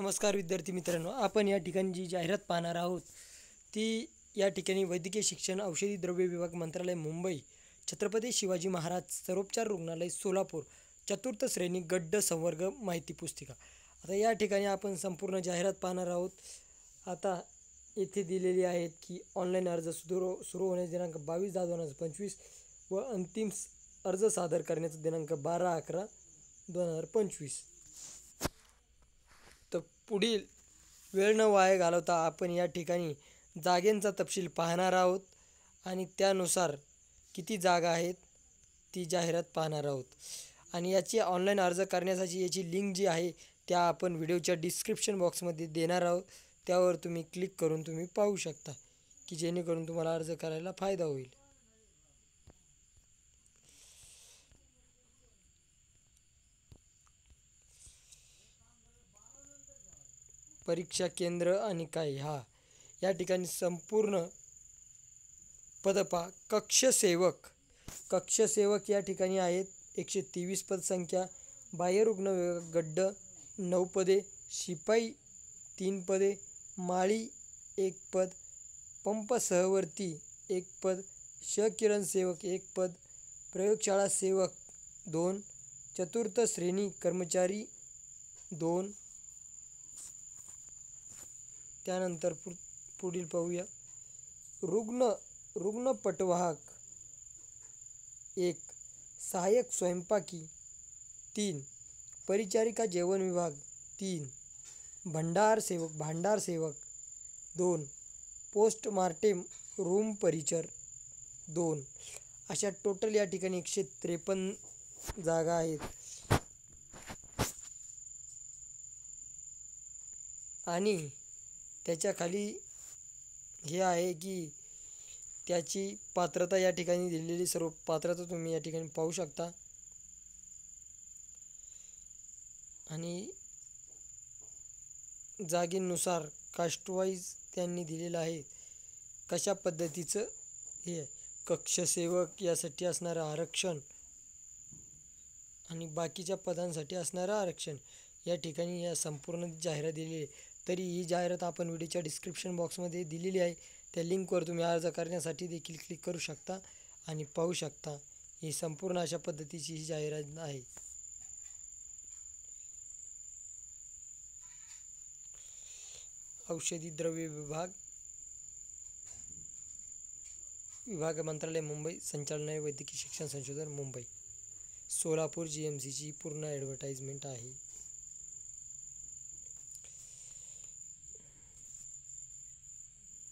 नमस्कार विद्यार्थी मित्रांनो, आपण या ठिकाणी जी जाहिरात पाहणार आहोत ती या ठिकाणी वैद्यकीय शिक्षण औषधी द्रव्य विभाग मंत्रालय मुंबई, छत्रपती शिवाजी महाराज सर्वोपचार रुग्णालय सोलापूर, चतुर्थ श्रेणी गड्ड संवर्ग माहिती पुस्तिका. आता या ठिकाणी आपण संपूर्ण जाहिरात पाहणार आहोत. आता येथे दिलेली आहेत की ऑनलाईन अर्ज सुरू होण्याचा दिनांक 22/10/2025 व अंतिम अर्ज सादर करण्याचा दिनांक 12/11/2025. तर पुढील वेळ न वाया घालवता आपण या ठिकाणी जागेंचा तपशील पाहणार आहोत आणि त्यानुसार किती जागा आहेत ती जाहिरात पाहणार आहोत. आणि याची ऑनलाईन अर्ज करण्यासाठी याची लिंक जी आहे त्या आपण व्हिडिओच्या डिस्क्रिप्शन बॉक्समध्ये देणार आहोत. त्यावर तुम्ही क्लिक करून तुम्ही पाहू शकता की जेणेकरून तुम्हाला अर्ज करायला फायदा होईल. परीक्षा केंद्र आणि काय या ठिकाणी संपूर्ण पदपा कक्षसेवक या ठिकाणी आहेत 123 पदसंख्या. बाह्यरुग्ण विभाग गड्ड 9 पदे, शिपाई 3 पदे, माळी 1 पद, पंप सहवर्ती 1 पद, क्षकिरण सेवक 1 पद, प्रयोगशाळा सेवक 2, चतुर्थ श्रेणी कर्मचारी 2. त्यानंतर पुढील पाहूया. रुग्णपटवाहक 1, सहाय्यक स्वयंपाकी 3, परिचारिका जेवण विभाग 3, भांडार सेवक 2, पोस्टमार्टेम रूम परिचर 2. अशा टोटल या ठिकाणी 153 जागा आहेत. आणि त्याच्या खाली हे आहे की त्याची पात्रता या ठिकाणी दिलेली सर्व पात्रता तुम्ही या ठिकाणी पाहू शकता. आणि जागेनुसार कास्टवाईज त्यांनी दिलेलं आहे कशा पद्धतीचं हे कक्षसेवक यासाठी असणारं आरक्षण आणि बाकीच्या पदांसाठी असणारं आरक्षण या ठिकाणी या संपूर्ण जाहिरात दिलेली आहे. तरी ही जाहिरात आपण व्हिडिओच्या डिस्क्रिप्शन बॉक्समध्ये दिलेली आहे. त्या लिंकवर तुम्ही अर्ज करण्यासाठी देखील क्लिक करू शकता आणि पाहू शकता. ही संपूर्ण अशा पद्धतीची ही जाहिरात आहे. औषधी द्रव्य विभाग मंत्रालय मुंबई, संचालनालय वैद्यकीय शिक्षण संशोधन मुंबई, सोलापूर GMCची पूर्ण ॲडव्हर्टाइजमेंट आहे.